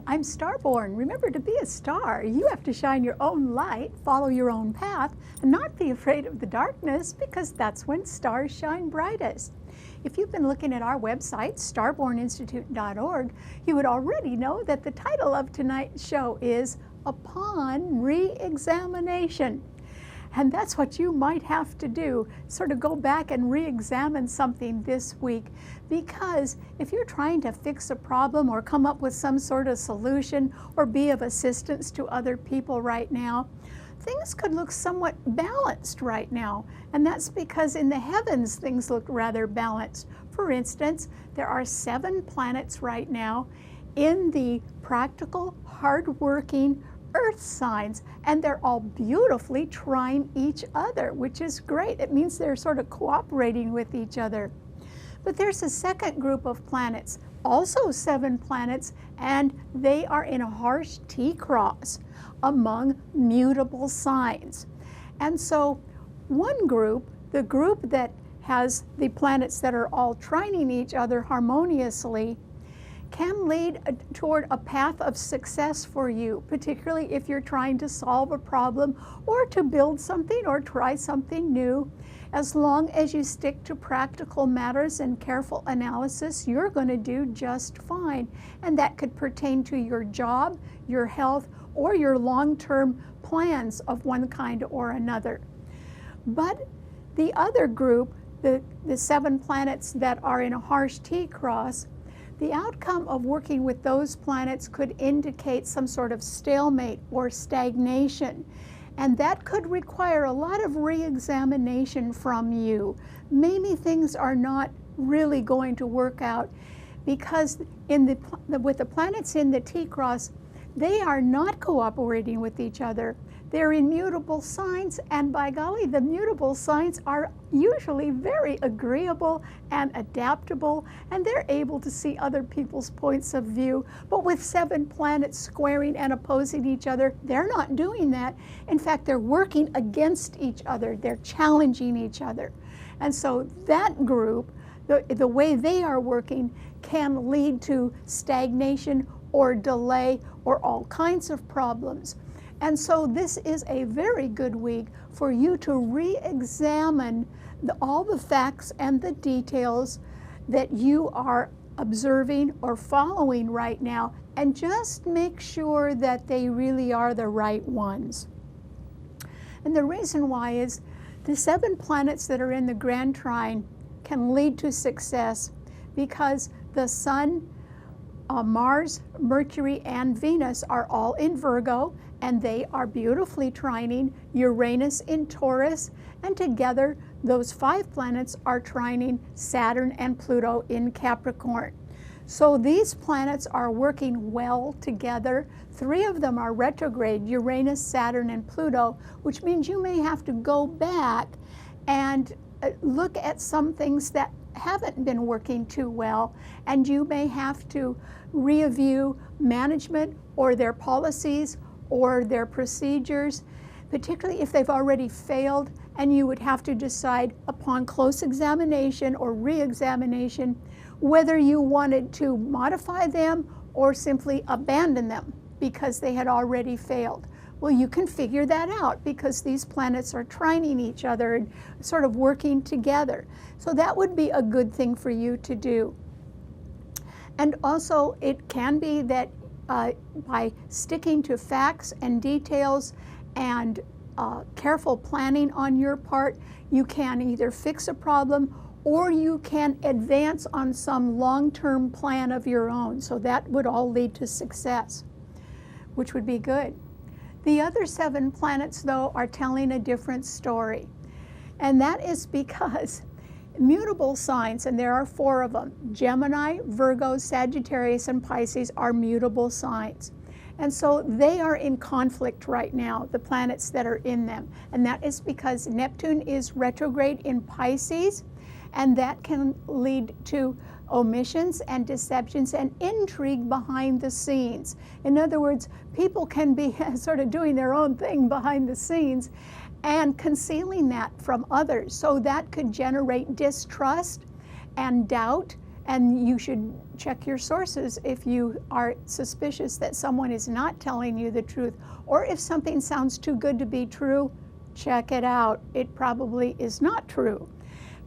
I'm Starborn. Remember, to be a star, you have to shine your own light, follow your own path, and not be afraid of the darkness, because that's when stars shine brightest. If you've been looking at our website, starborninstitute.org, you would already know that the title of tonight's show is Upon Re-Examination. And that's what you might have to do, sort of go back and re-examine something this week. Because if you're trying to fix a problem or come up with some sort of solution or be of assistance to other people right now, things could look somewhat balanced right now. And that's because in the heavens, things look rather balanced. For instance, there are 7 planets right now in the practical, hardworking Earth signs, and they're all beautifully trine each other, which is great. It means they're sort of cooperating with each other. But there's a second group of planets, also 7 planets, and they are in a harsh T-cross among mutable signs. And so one group, the group that has the planets that are all trining each other harmoniously, can lead toward a path of success for you, particularly if you're trying to solve a problem or to build something or try something new. As long as you stick to practical matters and careful analysis, you're going to do just fine. And that could pertain to your job, your health, or your long-term plans of one kind or another. But the other group, the 7 planets that are in a harsh T-cross, the outcome of working with those planets could indicate some sort of stalemate or stagnation. And that could require a lot of re-examination from you. Maybe things are not really going to work out because with the planets in the T-cross, they are not cooperating with each other. They're in mutable signs, and by golly, the mutable signs are usually very agreeable and adaptable, and they're able to see other people's points of view. But with 7 planets squaring and opposing each other, they're not doing that. In fact, they're working against each other. They're challenging each other. And so that group, the way they are working, can lead to stagnation or delay or all kinds of problems. And so this is a very good week for you to re-examine all the facts and the details that you are observing or following right now, and just make sure that they really are the right ones. And the reason why is the 7 planets that are in the Grand Trine can lead to success because the Sun, Mars, Mercury, and Venus are all in Virgo, and they are beautifully trining Uranus in Taurus, and together those 5 planets are trining Saturn and Pluto in Capricorn. So these planets are working well together. 3 of them are retrograde, Uranus, Saturn, and Pluto, which means you may have to go back and look at some things that haven't been working too well, and you may have to review management or their policies or their procedures, particularly if they've already failed, and you would have to decide upon close examination or re-examination whether you wanted to modify them or simply abandon them because they had already failed. Well, you can figure that out because these planets are trining each other and sort of working together. So that would be a good thing for you to do. And also, it can be that by sticking to facts and details and careful planning on your part, you can either fix a problem or you can advance on some long-term plan of your own. So that would all lead to success, which would be good. The other 7 planets, though, are telling a different story. And that is because mutable signs, and there are 4 of them, Gemini, Virgo, Sagittarius, and Pisces are mutable signs. And so they are in conflict right now, the planets that are in them. And that is because Neptune is retrograde in Pisces, and that can lead to omissions and deceptions and intrigue behind the scenes. In other words, people can be sort of doing their own thing behind the scenes and concealing that from others. So that could generate distrust and doubt And you should check your sources if you are suspicious that someone is not telling you the truth, or if something sounds too good to be true, check it out. It probably is not true.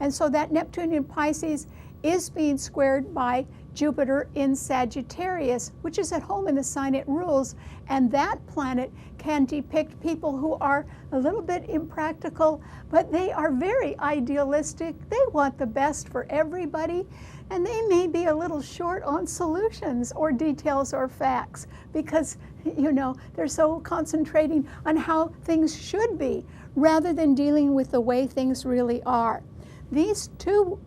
And so that Neptune in Pisces is being squared by Jupiter in Sagittarius, which is at home in the sign it rules. And that planet can depict people who are a little bit impractical, but they are very idealistic. They want the best for everybody, and they may be a little short on solutions or details or facts because, you know, they're so concentrating on how things should be rather than dealing with the way things really are. These two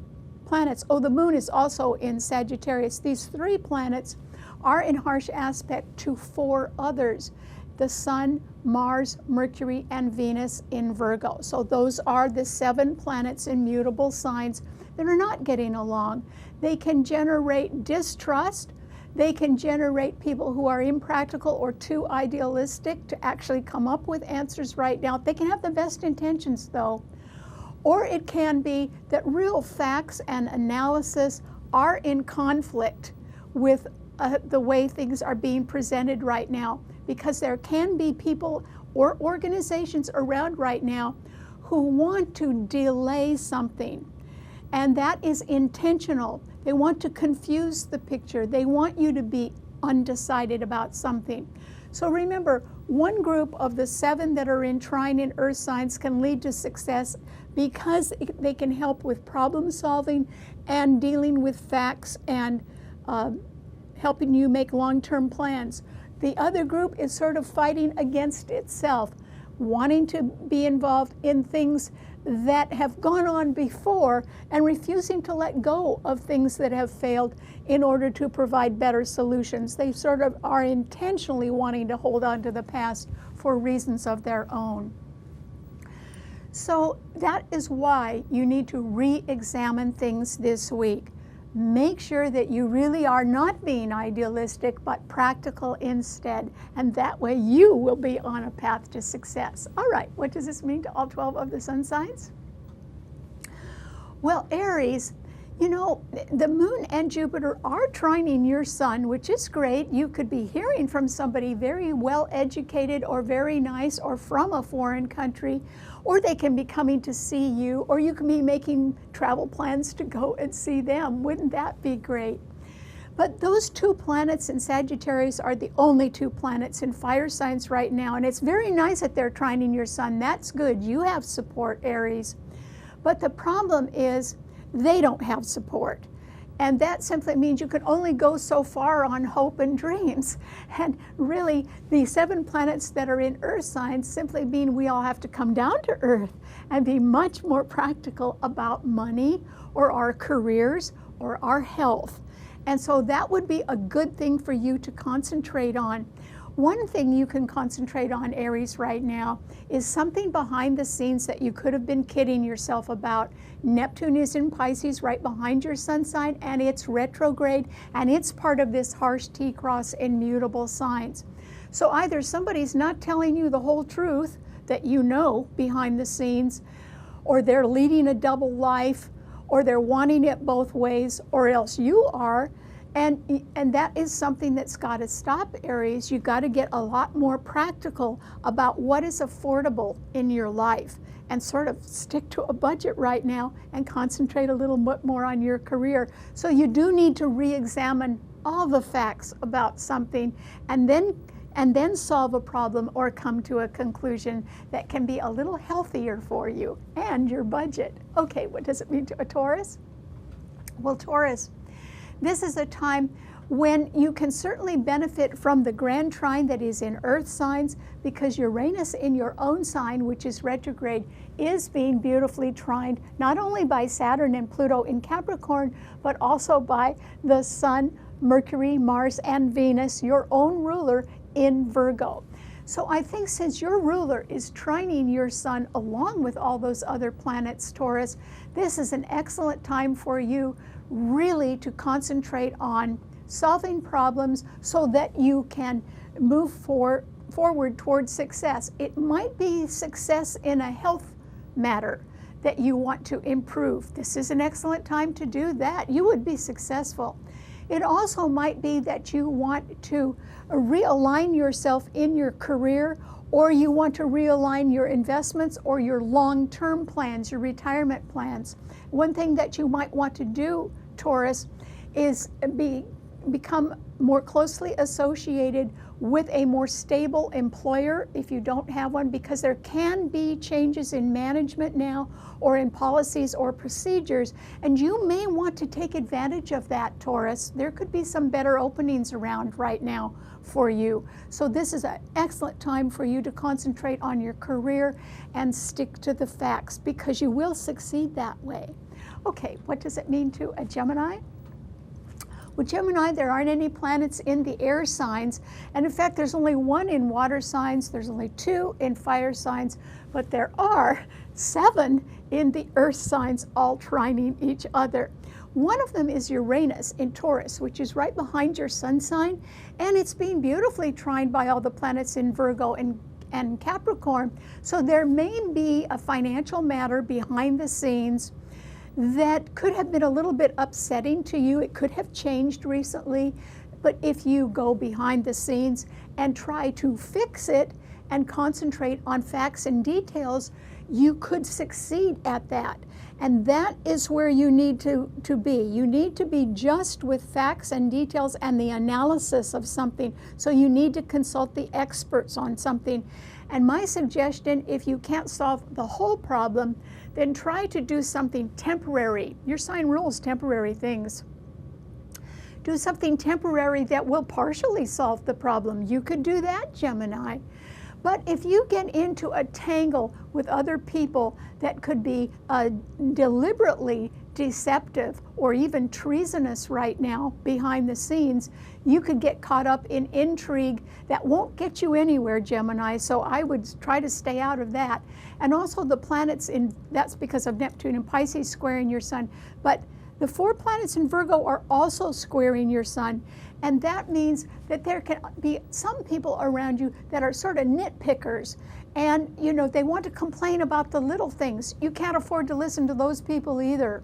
planets, the moon is also in Sagittarius. These three planets are in harsh aspect to four others: the Sun, Mars, Mercury, and Venus in Virgo. So those are the 7 planets in mutable signs that are not getting along. They can generate distrust. They can generate people who are impractical or too idealistic to actually come up with answers right now. They can have the best intentions, though. Or it can be that real facts and analysis are in conflict with the way things are being presented right now, because there can be people or organizations around right now who want to delay something, and that is intentional. They want to confuse the picture. They want you to be undecided about something. So remember, one group of the 7 that are in trine in earth signs can lead to success because they can help with problem solving and dealing with facts and helping you make long-term plans. The other group is sort of fighting against itself, wanting to be involved in things that have gone on before and refusing to let go of things that have failed in order to provide better solutions. They sort of are intentionally wanting to hold on to the past for reasons of their own. So that is why you need to re-examine things this week. Make sure that you really are not being idealistic, but practical instead, and that way you will be on a path to success. All right, what does this mean to all 12 of the sun signs? Well, Aries, you know, the moon and Jupiter are trining your sun, which is great. You could be hearing from somebody very well educated or very nice or from a foreign country, or they can be coming to see you, or you can be making travel plans to go and see them. Wouldn't that be great? But those 2 planets in Sagittarius are the only 2 planets in fire signs right now, and it's very nice that they're trining your sun. That's good. You have support, Aries. But the problem is they don't have support. And that simply means you can only go so far on hope and dreams. And really, the 7 planets that are in earth signs simply mean we all have to come down to earth and be much more practical about money or our careers or our health. And so that would be a good thing for you to concentrate on. One thing you can concentrate on, Aries, right now is something behind the scenes that you could have been kidding yourself about. Neptune is in Pisces right behind your sun sign, and it's retrograde, and it's part of this harsh T-cross in mutable signs. So either somebody's not telling you the whole truth that you know behind the scenes, or they're leading a double life, or they're wanting it both ways, or else you are. And that is something that's got to stop, Aries. You've got to get a lot more practical about what is affordable in your life and sort of stick to a budget right now and concentrate a little bit more on your career. So you do need to re-examine all the facts about something and then solve a problem or come to a conclusion that can be a little healthier for you and your budget. Okay, what does it mean to a Taurus? Well, Taurus, this is a time when you can certainly benefit from the grand trine that is in earth signs, because Uranus in your own sign, which is retrograde, is being beautifully trined not only by Saturn and Pluto in Capricorn, but also by the Sun, Mercury, Mars, and Venus, your own ruler, in Virgo. So I think since your ruler is trining your sun along with all those other planets, Taurus, this is an excellent time for you really to concentrate on solving problems so that you can move forward towards success. It might be success in a health matter that you want to improve. This is an excellent time to do that. You would be successful. It also might be that you want to realign yourself in your career, or you want to realign your investments or your long-term plans, your retirement plans. One thing that you might want to do, Taurus, is become more closely associated with a more stable employer if you don't have one, because there can be changes in management now or in policies or procedures, and you may want to take advantage of that, Taurus. There could be some better openings around right now for you. So this is an excellent time for you to concentrate on your career and stick to the facts, because you will succeed that way. Okay, what does it mean to a Gemini? With Gemini, there aren't any planets in the air signs, and in fact, there's only one in water signs, there's only 2 in fire signs, but there are 7 in the earth signs, all trining each other. One of them is Uranus in Taurus, which is right behind your sun sign, and it's being beautifully trined by all the planets in Virgo and Capricorn. So there may be a financial matter behind the scenes that could have been a little bit upsetting to you. It could have changed recently, but if you go behind the scenes and try to fix it and concentrate on facts and details, you could succeed at that. And that is where you need to be. You need to be just with facts and details and the analysis of something. So you need to consult the experts on something. And my suggestion, if you can't solve the whole problem, then try to do something temporary. Your sign rules temporary things. Do something temporary that will partially solve the problem. You could do that, Gemini. But if you get into a tangle with other people that could be deliberately deceptive or even treasonous right now behind the scenes, you could get caught up in intrigue that won't get you anywhere, Gemini. So I would try to stay out of that. And also the planets that's because of Neptune and Pisces squaring your sun. But the 4 planets in Virgo are also squaring your sun. And that means that there can be some people around you that are sort of nitpickers. And, you know, they want to complain about the little things. You can't afford to listen to those people either,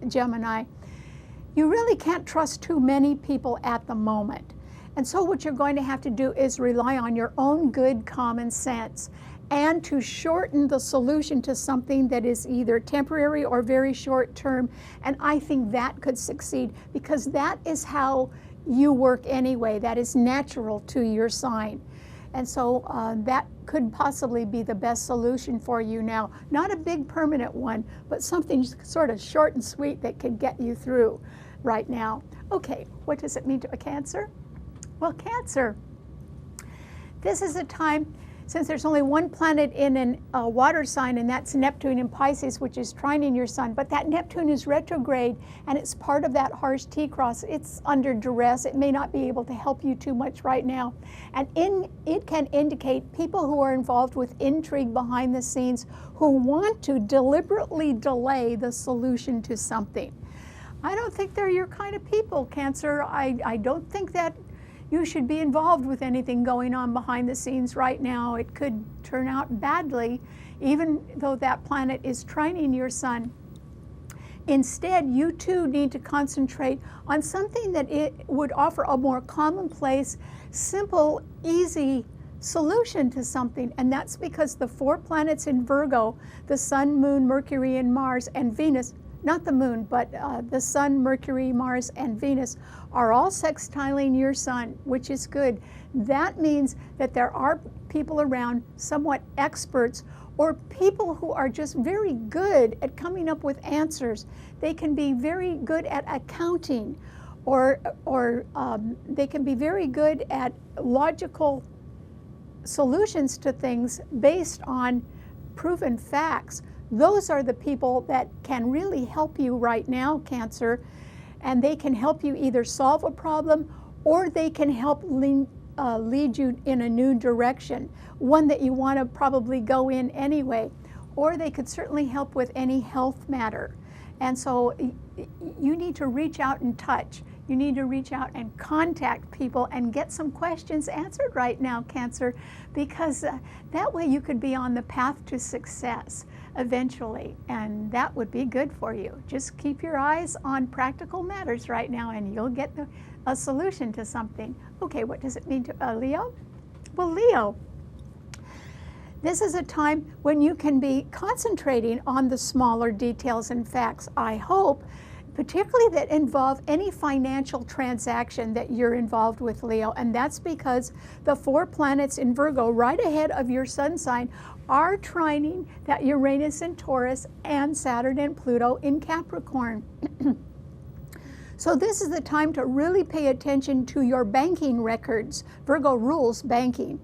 Gemini. You really can't trust too many people at the moment. And so what you're going to have to do is rely on your own good common sense and to shorten the solution to something that is either temporary or very short term. And I think that could succeed, because that is how you work anyway. That is natural to your sign. And so that could possibly be the best solution for you now. Not a big permanent one, but something sort of short and sweet that could get you through right now. Okay, what does it mean to a Cancer? Well, Cancer, this is a time, since there's only one planet in a water sign, and that's Neptune in Pisces, which is trining your sun, but that Neptune is retrograde, and it's part of that harsh T-cross. It's under duress. It may not be able to help you too much right now. And it can indicate people who are involved with intrigue behind the scenes, who want to deliberately delay the solution to something. I don't think they're your kind of people, Cancer. I don't think that you should be involved with anything going on behind the scenes right now. It could turn out badly, even though that planet is trining your sun. Instead, you too need to concentrate on something that it would offer a more commonplace, simple, easy solution to something. And that's because the 4 planets in Virgo, the Sun, Moon, Mercury, and Mars, and Venus, not the moon, but the Sun, Mercury, Mars, and Venus are all sextiling your sun, which is good. That means that there are people around, somewhat experts, or people who are just very good at coming up with answers. They can be very good at accounting, or they can be very good at logical solutions to things based on proven facts. Those are the people that can really help you right now, Cancer, and they can help you either solve a problem, or they can help lead you in a new direction, one that you want to probably go in anyway, or they could certainly help with any health matter. And so you need to reach out and touch. You need to reach out and contact people and get some questions answered right now, Cancer, because that way you could be on the path to success eventually, and that would be good for you. Just keep your eyes on practical matters right now and you'll get a solution to something. Okay, what does it mean to Leo? Well, Leo, this is a time when you can be concentrating on the smaller details and facts, I hope, particularly that involve any financial transaction that you're involved with, Leo. And that's because the 4 planets in Virgo right ahead of your sun sign are trining that Uranus in Taurus and Saturn and Pluto in Capricorn. So this is the time to really pay attention to your banking records. Virgo rules banking.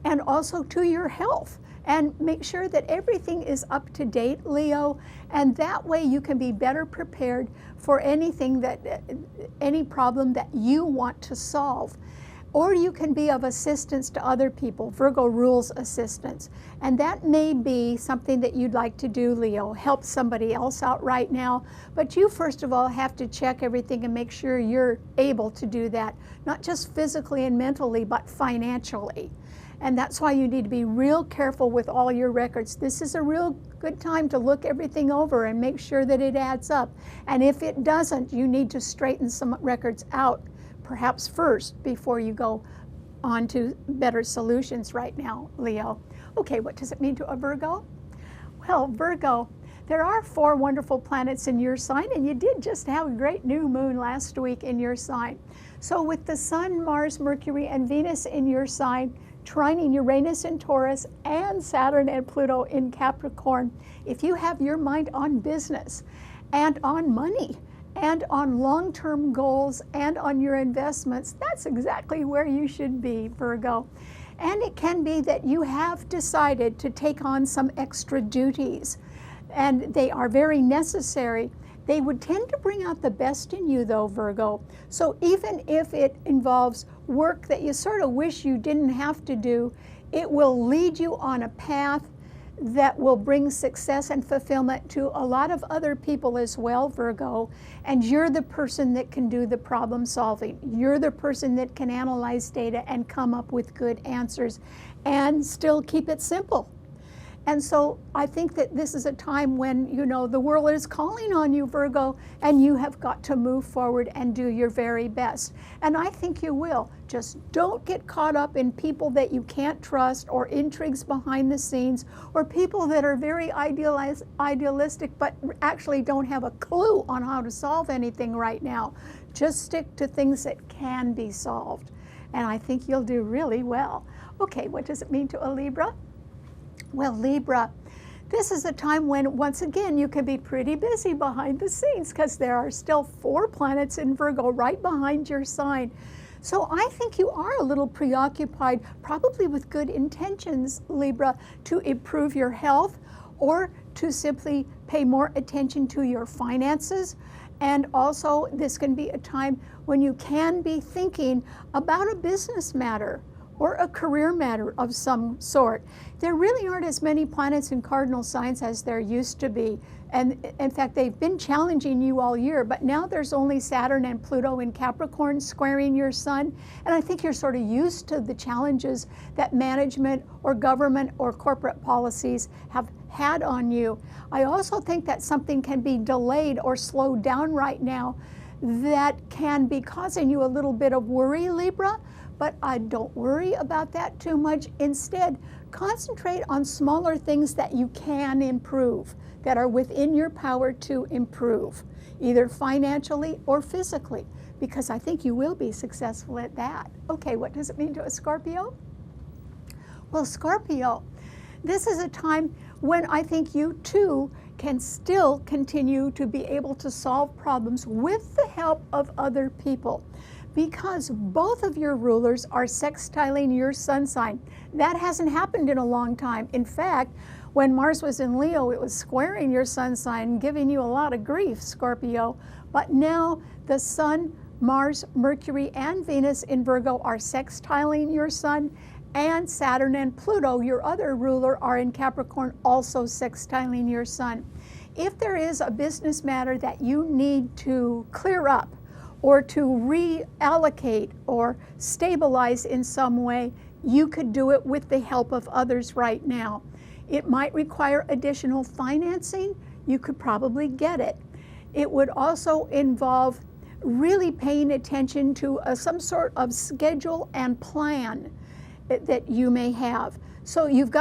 And also to your health. And make sure that everything is up to date, Leo, and that way you can be better prepared for anything any problem that you want to solve. Or you can be of assistance to other people. Virgo rules assistance. And that may be something that you'd like to do, Leo, help somebody else out right now. But you first of all have to check everything and make sure you're able to do that, not just physically and mentally, but financially. And that's why you need to be real careful with all your records. This is a real good time to look everything over and make sure that it adds up. And if it doesn't, you need to straighten some records out, perhaps first, before you go on to better solutions right now, Leo. Okay, what does it mean to a Virgo? Well, Virgo, there are 4 wonderful planets in your sign, and you did just have a great new moon last week in your sign. So with the Sun, Mars, Mercury, and Venus in your sign, trining Uranus in Taurus and Saturn and Pluto in Capricorn, if you have your mind on business and on money and on long-term goals and on your investments, that's exactly where you should be, Virgo. And it can be that you have decided to take on some extra duties, and they are very necessary. They would tend to bring out the best in you, though, Virgo. So even if it involves work that you sort of wish you didn't have to do, it will lead you on a path that will bring success and fulfillment to a lot of other people as well, Virgo. And you're the person that can do the problem solving. You're the person that can analyze data and come up with good answers and still keep it simple. And so I think that this is a time when, you know, the world is calling on you, Virgo, and you have got to move forward and do your very best. And I think you will. Just don't get caught up in people that you can't trust, or intrigues behind the scenes, or people that are very idealistic but actually don't have a clue on how to solve anything right now. Just stick to things that can be solved. And I think you'll do really well. Okay, what does it mean to a Libra? Well, Libra, this is a time when, once again, you can be pretty busy behind the scenes because there are still 4 planets in Virgo right behind your sign. So I think you are a little preoccupied, probably with good intentions, Libra, to improve your health or to simply pay more attention to your finances. And also, this can be a time when you can be thinking about a business matter or a career matter of some sort. There really aren't as many planets in cardinal signs as there used to be. And in fact, they've been challenging you all year, but now there's only Saturn and Pluto in Capricorn squaring your sun. And I think you're sort of used to the challenges that management or government or corporate policies have had on you. I also think that something can be delayed or slowed down right now that can be causing you a little bit of worry, Libra. But I don't worry about that too much. Instead, concentrate on smaller things that you can improve, that are within your power to improve, either financially or physically, because I think you will be successful at that. Okay, what does it mean to a Scorpio? Well, Scorpio, this is a time when I think you too can still continue to be able to solve problems with the help of other people, because both of your rulers are sextiling your sun sign. That hasn't happened in a long time. In fact, when Mars was in Leo, it was squaring your sun sign, giving you a lot of grief, Scorpio. But now the Sun, Mars, Mercury, and Venus in Virgo are sextiling your sun, and Saturn and Pluto, your other ruler, are in Capricorn, also sextiling your sun. If there is a business matter that you need to clear up, or to reallocate or stabilize in some way, you could do it with the help of others right now. It might require additional financing. You could probably get it. It would also involve really paying attention to some sort of schedule and plan that you may have. So you've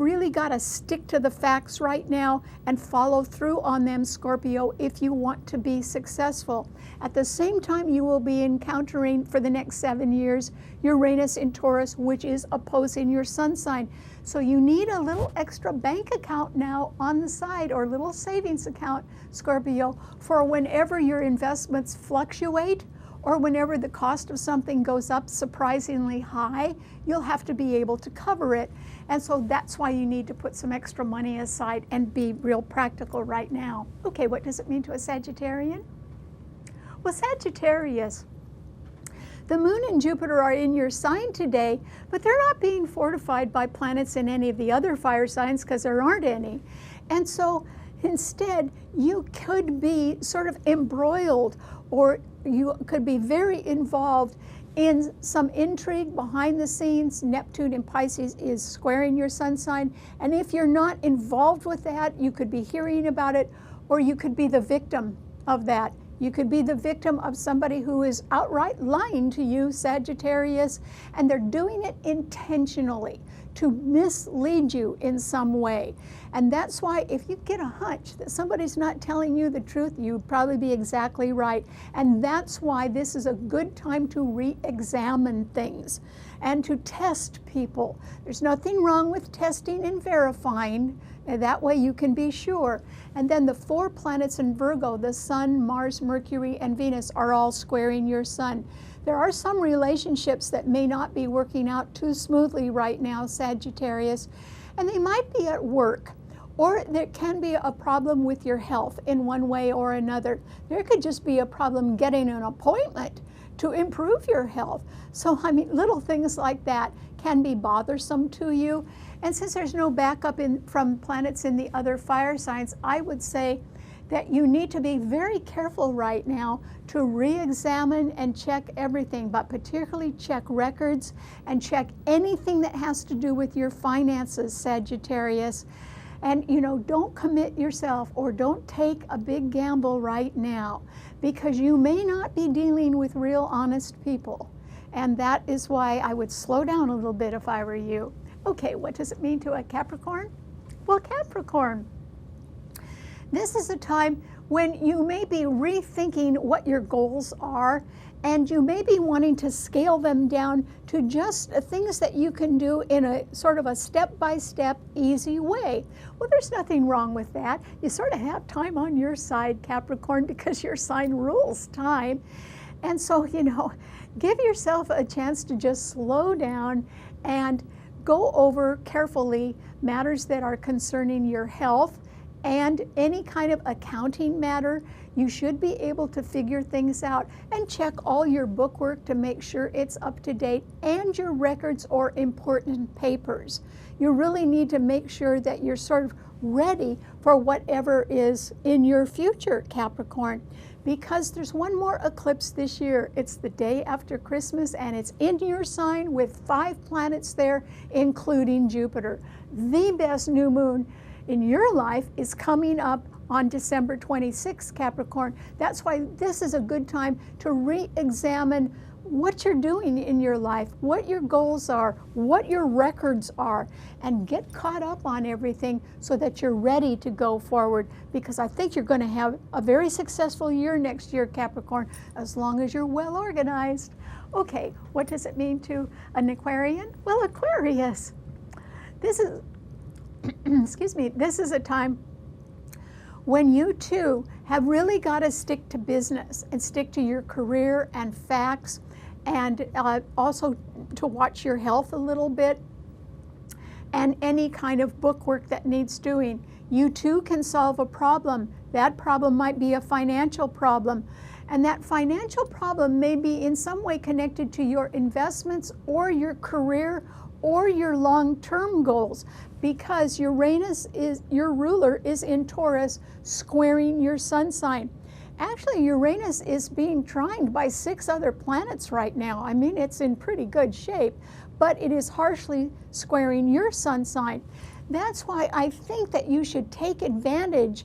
really got to stick to the facts right now and follow through on them, Scorpio, if you want to be successful. At the same time, you will be encountering for the next 7 years Uranus in Taurus, which is opposing your sun sign. So you need a little extra bank account now on the side, or a little savings account, Scorpio, for whenever your investments fluctuate, or whenever the cost of something goes up surprisingly high, you'll have to be able to cover it. And so that's why you need to put some extra money aside and be real practical right now. Okay, what does it mean to a Sagittarian? Well, Sagittarius, the moon and Jupiter are in your sign today, but they're not being fortified by planets in any of the other fire signs because there aren't any. And so instead, you could be sort of embroiled, or you could be very involved in some intrigue behind the scenes. Neptune in Pisces is squaring your sun sign. And if you're not involved with that, you could be hearing about it, or you could be the victim of that. You could be the victim of somebody who is outright lying to you, Sagittarius, and they're doing it intentionally to mislead you in some way. And that's why if you get a hunch that somebody's not telling you the truth, you'd probably be exactly right. And that's why this is a good time to re-examine things and to test people. There's nothing wrong with testing and verifying. And that way you can be sure. And then the 4 planets in Virgo, the Sun, Mars, Mercury, and Venus, are all squaring your sun. There are some relationships that may not be working out too smoothly right now, Sagittarius, and they might be at work, or there can be a problem with your health in one way or another. There could just be a problem getting an appointment to improve your health. So, I mean, little things like that can be bothersome to you. And since there's no backup from planets in the other fire signs, I would say that you need to be very careful right now to re-examine and check everything, but particularly check records and check anything that has to do with your finances, Sagittarius. And, you know, don't commit yourself or don't take a big gamble right now, because you may not be dealing with real honest people. And that is why I would slow down a little bit if I were you. Okay, what does it mean to a Capricorn? Well, Capricorn, this is a time when you may be rethinking what your goals are, and you may be wanting to scale them down to just things that you can do in a sort of a step-by-step, easy way. Well, there's nothing wrong with that. You sort of have time on your side, Capricorn, because your sign rules time. And so, you know, give yourself a chance to just slow down and go over carefully matters that are concerning your health and any kind of accounting matter. You should be able to figure things out and check all your bookwork to make sure it's up to date, and your records or important papers. You really need to make sure that you're sort of ready for whatever is in your future, Capricorn, because there's one more eclipse this year. It's the day after Christmas, and it's in your sign with 5 planets there, including Jupiter. The best new moon in your life is coming up on December 26th, Capricorn. That's why this is a good time to re-examine what you're doing in your life, what your goals are, what your records are, and get caught up on everything so that you're ready to go forward, because I think you're going to have a very successful year next year, Capricorn, as long as you're well organized. Okay, what does it mean to an Aquarian? Well, Aquarius, this is excuse me, this is a time when you too have really got to stick to business and stick to your career and facts, and also to watch your health a little bit and any kind of bookwork that needs doing. You too can solve a problem. That problem might be a financial problem, and that financial problem may be in some way connected to your investments or your career or your long-term goals, because Uranus is your ruler, is in Taurus, squaring your sun sign. Actually, Uranus is being trined by 6 other planets right now. I mean, it's in pretty good shape, but it is harshly squaring your sun sign. That's why I think that you should take advantage.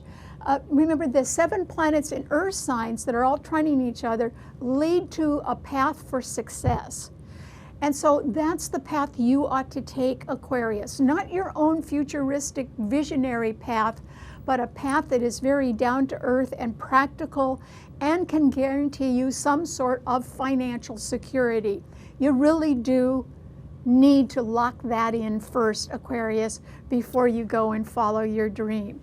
Remember, the 7 planets in Earth signs that are all trining each other lead to a path for success. And so that's the path you ought to take, Aquarius. Not your own futuristic visionary path, but a path that is very down to earth and practical and can guarantee you some sort of financial security. You really do need to lock that in first, Aquarius, before you go and follow your dream.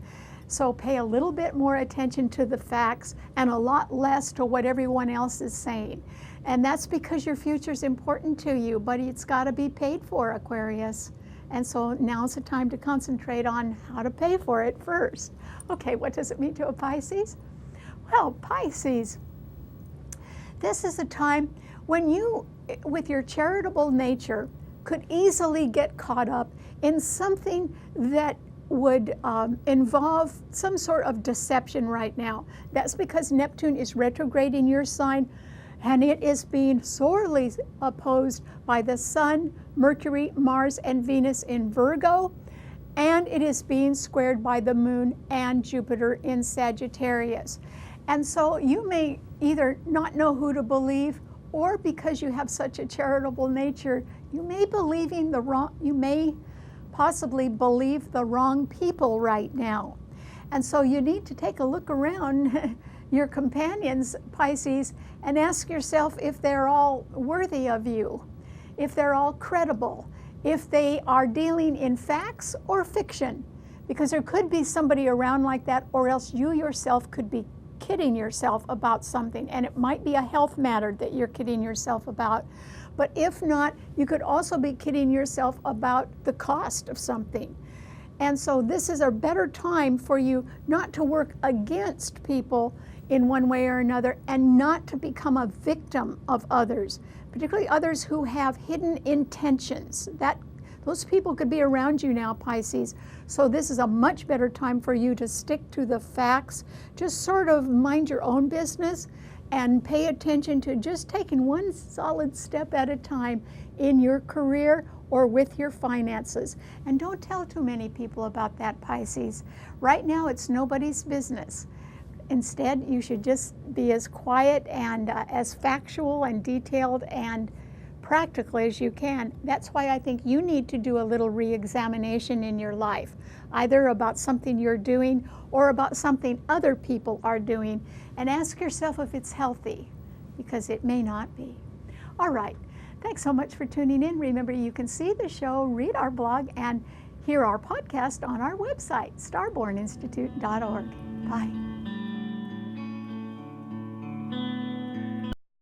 So pay a little bit more attention to the facts and a lot less to what everyone else is saying. And that's because your future is important to you, but it's got to be paid for, Aquarius. And so now's the time to concentrate on how to pay for it first. Okay, what does it mean to a Pisces? Well, Pisces, this is a time when you, with your charitable nature, could easily get caught up in something that would involve some sort of deception right now. That's because Neptune is retrograde in your sign, and it is being sorely opposed by the Sun, Mercury, Mars, and Venus in Virgo, and it is being squared by the Moon and Jupiter in Sagittarius. And so you may either not know who to believe, or because you have such a charitable nature, you may possibly believe the wrong people right now. And so you need to take a look around your companions, Pisces, and ask yourself if they're all worthy of you, if they're all credible, if they are dealing in facts or fiction, because there could be somebody around like that, or else you yourself could be kidding yourself about something, and it might be a health matter that you're kidding yourself about. But if not, you could also be kidding yourself about the cost of something. And so this is a better time for you not to work against people in one way or another, and not to become a victim of others, particularly others who have hidden intentions. Those people could be around you now, Pisces. So this is a much better time for you to stick to the facts, just sort of mind your own business and pay attention to just taking one solid step at a time in your career or with your finances. And don't tell too many people about that, Pisces. Right now, it's nobody's business. Instead, you should just be as quiet and as factual and detailed and practical as you can. That's why I think you need to do a little re-examination in your life, either about something you're doing or about something other people are doing, and ask yourself if it's healthy, because it may not be. All right, thanks so much for tuning in. Remember, you can see the show, read our blog, and hear our podcast on our website, starborninstitute.org. Bye.